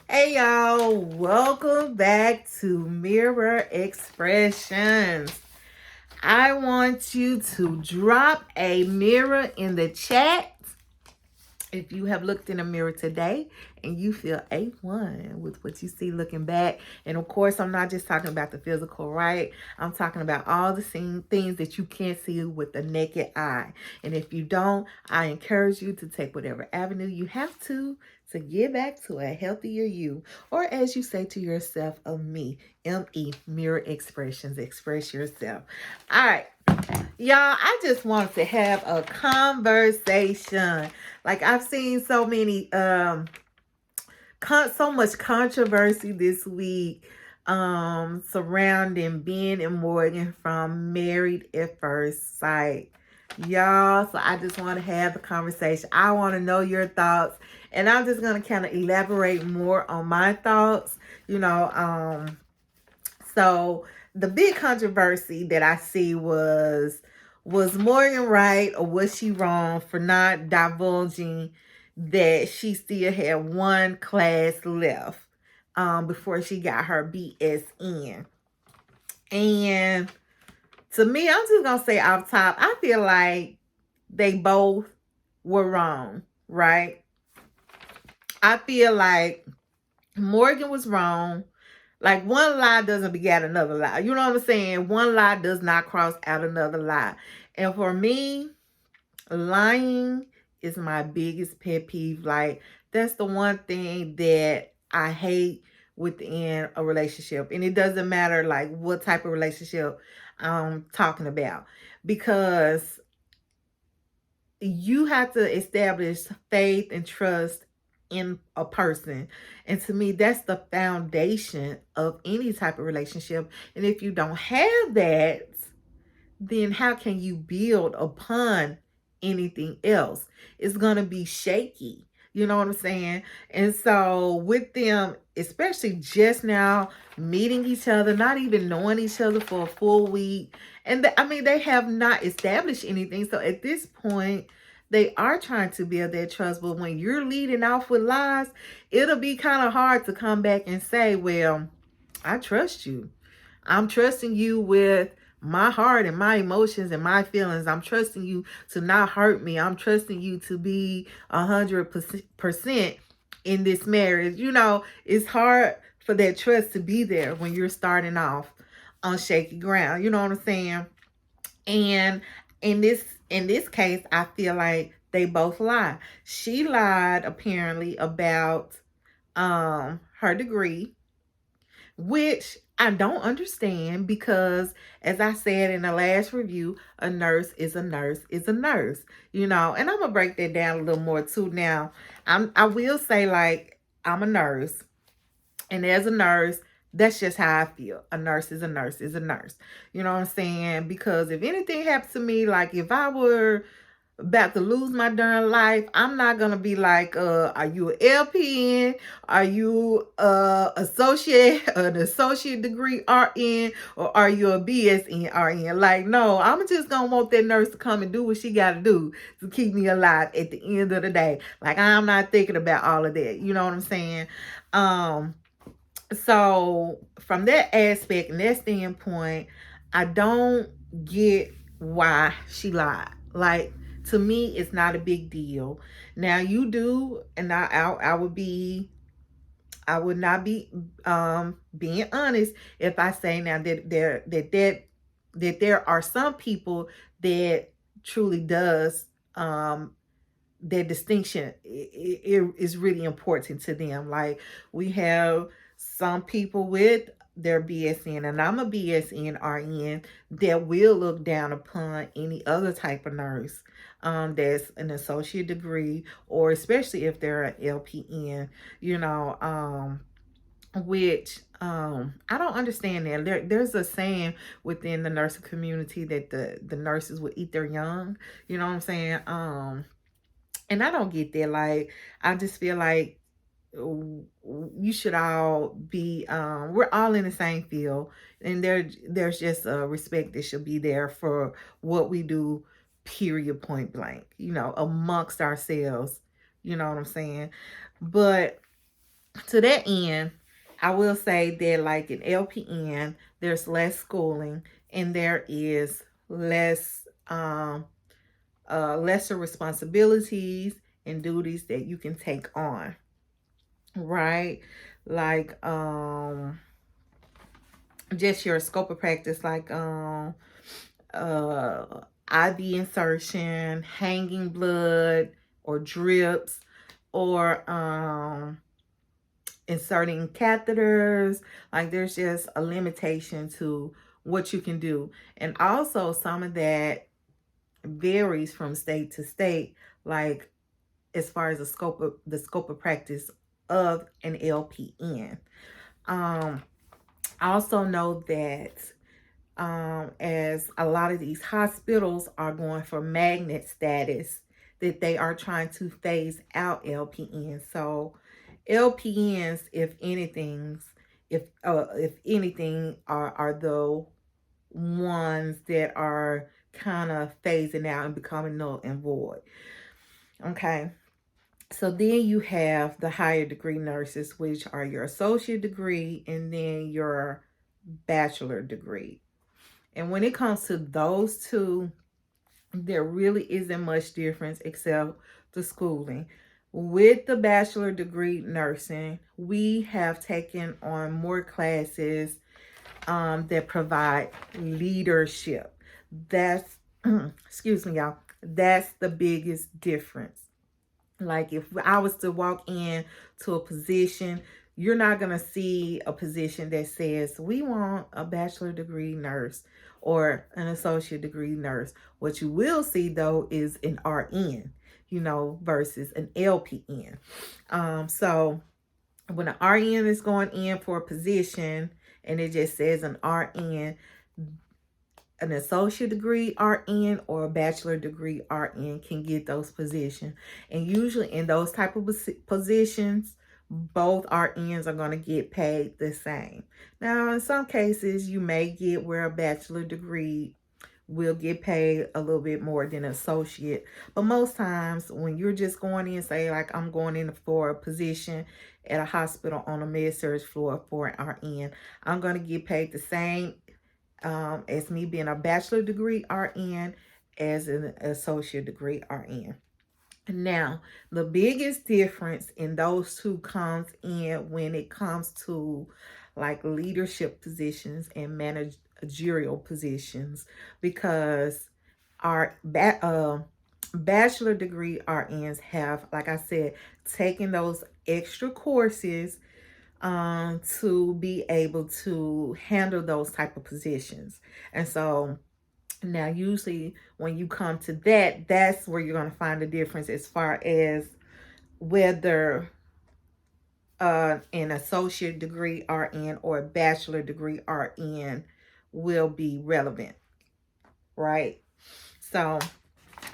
Hey y'all, welcome back to Mirror Expressions. I want you to drop a mirror in the chat if you have looked in a mirror today and you feel A1 with what you see looking back. And of course, I'm not just talking about the physical, right? I'm talking about all the things that you can't see with the naked eye. And if you don't, I encourage you to take whatever avenue you have to get back to a healthier you. Or as you say to yourself, of me, M-E, mirror expressions, express yourself. All right. Y'all, I just wanted to have a conversation. Like I've seen so many so much controversy this week surrounding Ben and Morgan from Married at First Sight. Y'all, so I just want to have the conversation. I want to know your thoughts, and I'm just going to kind of elaborate more on my thoughts, so the big controversy that I see was Morgan right or was she wrong for not divulging that she still had one class left before she got her BSN. And to me, I'm just gonna say off top, I feel like they both were wrong, right? I feel like Morgan was wrong. Like one lie doesn't beget another lie. You know what I'm saying? One lie does not cross out another lie. And for me, lying is my biggest pet peeve. Like that's the one thing that I hate within a relationship. And it doesn't matter like what type of relationship I'm talking about. Because you have to establish faith and trust in a person. And to me, that's the foundation of any type of relationship. And if you don't have that, then how can you build upon anything else? It's going to be shaky. You know what I'm saying? And so with them, especially just now meeting each other, not even knowing each other for a full week. And they have not established anything. So at this point, they are trying to build that trust. But when you're leading off with lies, it'll be kind of hard to come back and say, well, I trust you. I'm trusting you with my heart and my emotions and my feelings. I'm trusting you to not hurt me. I'm trusting you to be 100% in this marriage. It's hard for that trust to be there when you're starting off on shaky ground. You know what I'm saying? And in this case, I feel like they both lie. She lied apparently about her degree, which I don't understand because, as I said in the last review, a nurse is a nurse is a nurse, and I'm gonna break that down a little more too. Now, I will say like I'm a nurse, and as a nurse, that's just how I feel. A nurse is a nurse is a nurse. You know what I'm saying? Because if anything happens to me, like if I were about to lose my darn life, I'm not gonna be like, are you an LPN? Are you an associate degree RN, or are you a BSN RN? Like, no, I'm just gonna want that nurse to come and do what she gotta do to keep me alive at the end of the day. Like, I'm not thinking about all of that. You know what I'm saying? So from that aspect and that standpoint, I don't get why she lied. Like, to me, it's not a big deal. Now you do, and I would not be being honest if I say now that there are some people that truly does their distinction is really important to them. Like, we have some people with their BSN, and I'm a BSN RN, that will look down upon any other type of nurse that's an associate degree, or especially if they're an LPN, which I don't understand that. There's a saying within the nursing community that the nurses will eat their young. You know what I'm saying? And I don't get that. Like, I just feel like you should all be we're all in the same field, and there's just a respect that should be there for what we do, period, point blank, amongst ourselves. You know what I'm saying? But To that end, I will say that like in LPN, there's less schooling and there is less lesser responsibilities and duties that you can take on, right? Like just your scope of practice, like uh IV insertion, hanging blood or drips, or inserting catheters. Like there's just a limitation to what you can do. And also some of that varies from state to state, like as far as the scope of practice of an LPN. I also know that as a lot of these hospitals are going for magnet status, that they are trying to phase out LPNs. So LPNs, if anything, are the ones that are kind of phasing out and becoming null and void. Okay. So then you have the higher degree nurses, which are your associate degree and then your bachelor degree. And when it comes to those two, there really isn't much difference except the schooling. With the bachelor degree nursing, we have taken on more classes that provide leadership. That's, excuse me, y'all. That's the biggest difference. Like if I was to walk in to a position, you're not going to see a position that says we want a bachelor degree nurse or an associate degree nurse. What you will see though is an RN, versus an LPN. So when an RN is going in for a position and it just says an RN, an associate degree RN or a bachelor degree RN can get those positions. And usually in those type of positions, both RNs are going to get paid the same. Now, in some cases, you may get where a bachelor degree will get paid a little bit more than an associate. But most times when you're just going in, say like I'm going in for a position at a hospital on a med-surg floor for an RN, I'm going to get paid the same as me being a bachelor degree RN as an associate degree RN. Now, the biggest difference in those two comes in when it comes to like leadership positions and managerial positions, because our bachelor degree RNs have, like I said, taken those extra courses to be able to handle those type of positions. And so now usually when you come to that, that's where you're going to find the difference as far as whether an associate degree RN or a bachelor degree RN will be relevant, right? So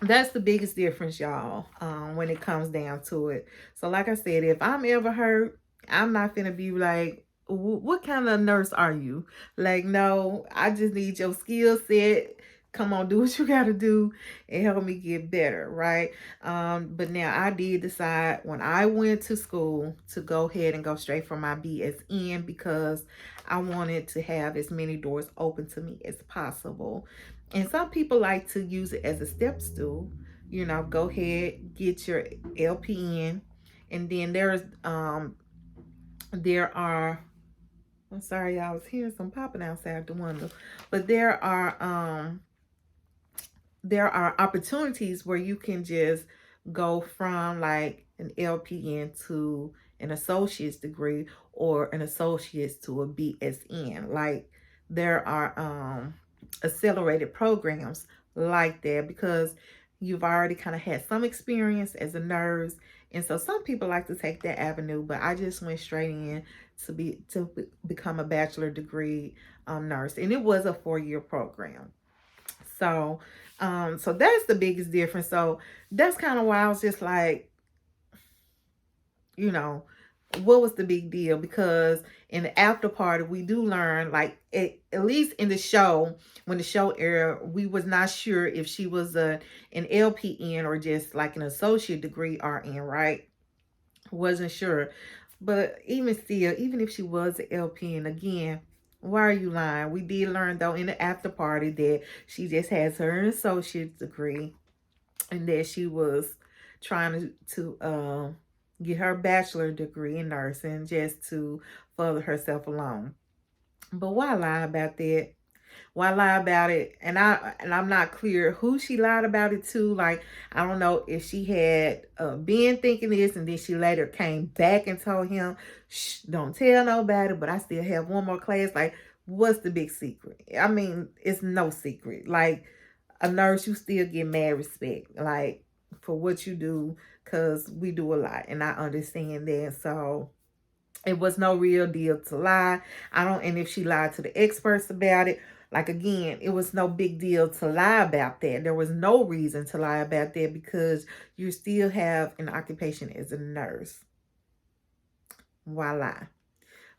that's the biggest difference, y'all, when it comes down to it. So like I said, if I'm ever hurt, I'm not gonna be like, what kind of nurse are you? Like, no, I just need your skill set. Come on, do what you gotta do and help me get better, right? But now I did decide when I went to school to go ahead and go straight for my BSN, because I wanted to have as many doors open to me as possible. And some people like to use it as a step stool. Go ahead, get your LPN, and then there are, I'm sorry, I was hearing some popping outside the window, but there are opportunities where you can just go from like an LPN to an associate's degree or an associate's to a BSN. Like there are accelerated programs like that, because you've already kind of had some experience as a nurse. And so some people like to take that avenue, but I just went straight in to become a bachelor degree nurse, and it was a 4-year program. So so that's the biggest difference. So that's kind of why I was just like, what was the big deal? Because in the after party, we do learn, like at least in the show, when the show aired, we was not sure if she was an LPN or just like an associate degree RN, right? Wasn't sure. But even still, even if she was an LP, and again, why are you lying? We did learn though in the after party that she just has her associate's degree, and that she was trying to get her bachelor degree in nursing just to further herself along. But why lie about that? Why lie about it? And I'm not clear who she lied about it to. Like, I don't know if she had been thinking this and then she later came back and told him, shh, don't tell nobody, but I still have one more class. Like, what's the big secret? I mean, it's no secret. Like, a nurse, you still get mad respect, like, for what you do, because we do a lot, and I understand that. So it was no real deal to lie. And if she lied to the experts about it, like, again, it was no big deal to lie about that. There was no reason to lie about that because you still have an occupation as a nurse. Why lie?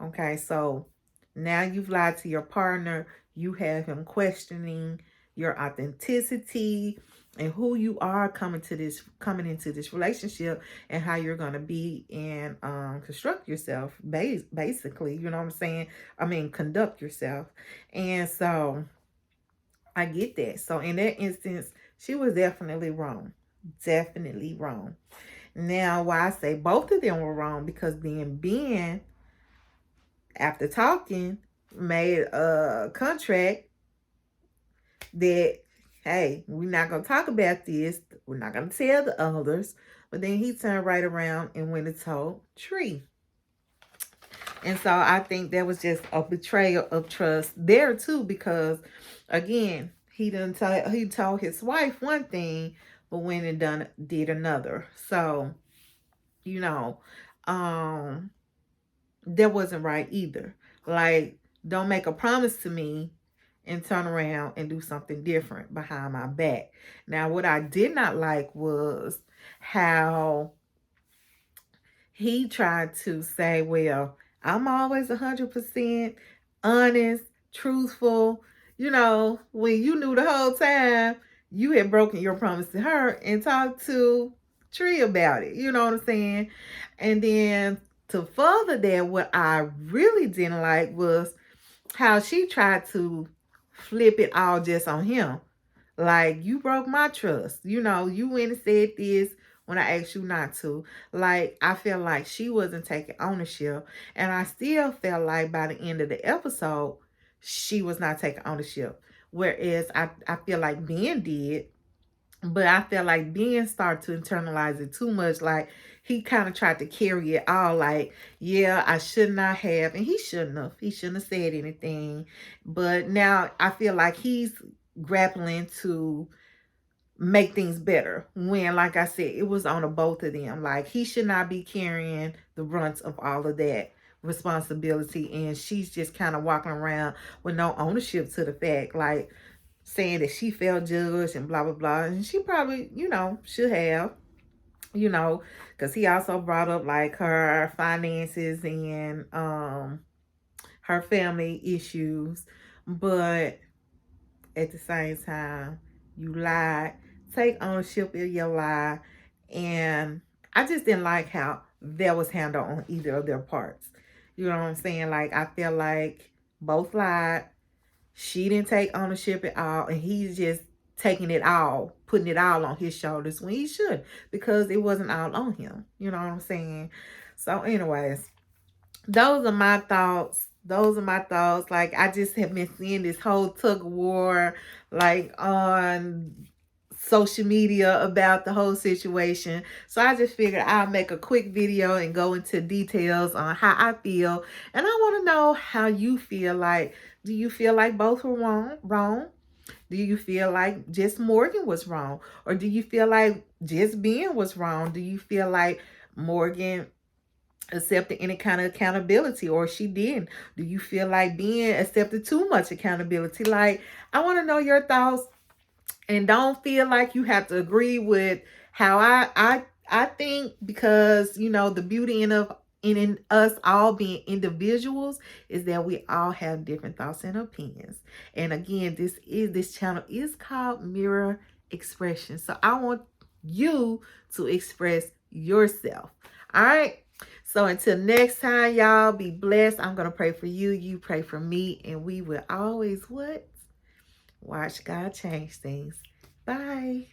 Okay, so now you've lied to your partner. You have him questioning your authenticity and who you are coming into this relationship, and how you're gonna be and construct yourself, basically. You know what I'm saying? I mean, conduct yourself. And so I get that. So in that instance, she was definitely wrong. Definitely wrong. Now, why I say both of them were wrong, because then Ben, after talking, made a contract that, hey, we're not going to talk about this. We're not going to tell the others. But then he turned right around and went and told Tree. And so I think that was just a betrayal of trust there too, because again, he told his wife one thing, but went and did another. So, you know, that wasn't right either. Like, don't make a promise to me and turn around and do something different behind my back. Now, what I did not like was how he tried to say, well, I'm always 100% honest, truthful. You know, when you knew the whole time you had broken your promise to her, and talked to Tree about it. You know what I'm saying? And then to further that, what I really didn't like was how she tried to flip it all just on him. Like, you broke my trust. You know, you went and said this when I asked you not to. Like, I feel like she wasn't taking ownership. And I still felt like by the end of the episode, she was not taking ownership. Whereas I feel like Ben did. But I felt like Ben started to internalize it too much. Like, he kind of tried to carry it all. Like, yeah, I should not have. And he shouldn't have. He shouldn't have said anything. But now I feel like he's grappling to make things better, when, like I said, it was on the both of them. Like, he should not be carrying the brunt of all of that responsibility, and she's just kind of walking around with no ownership to the fact, like saying that she felt judged and blah blah blah. And she probably, should have, because he also brought up like her finances and her family issues. But at the same time, you lied. Take ownership of your lie. And I just didn't like how that was handled on either of their parts. You know what I'm saying? Like, I feel like both lied. She didn't take ownership at all. And he's just taking it all, putting it all on his shoulders when he should, because it wasn't all on him. You know what I'm saying? So anyways, those are my thoughts. Like, I just have been seeing this whole tug of war, like, on social media about the whole situation. So I just figured I'll make a quick video and go into details on how I feel. And I want to know how you feel. Like, do you feel like both were wrong? Do you feel like just Morgan was wrong? Or do you feel like just Ben was wrong? Do you feel like Morgan accepted any kind of accountability, or she didn't? Do you feel like Ben accepted too much accountability? Like, I want to know your thoughts. And don't feel like you have to agree with how I think, because the beauty in us all being individuals is that we all have different thoughts and opinions. And again, this channel is called Mirror Expression. So I want you to express yourself. All right. So So until next time, y'all, be blessed. I'm going to pray for you. You pray for me. And we will always what? Watch God change things. Bye.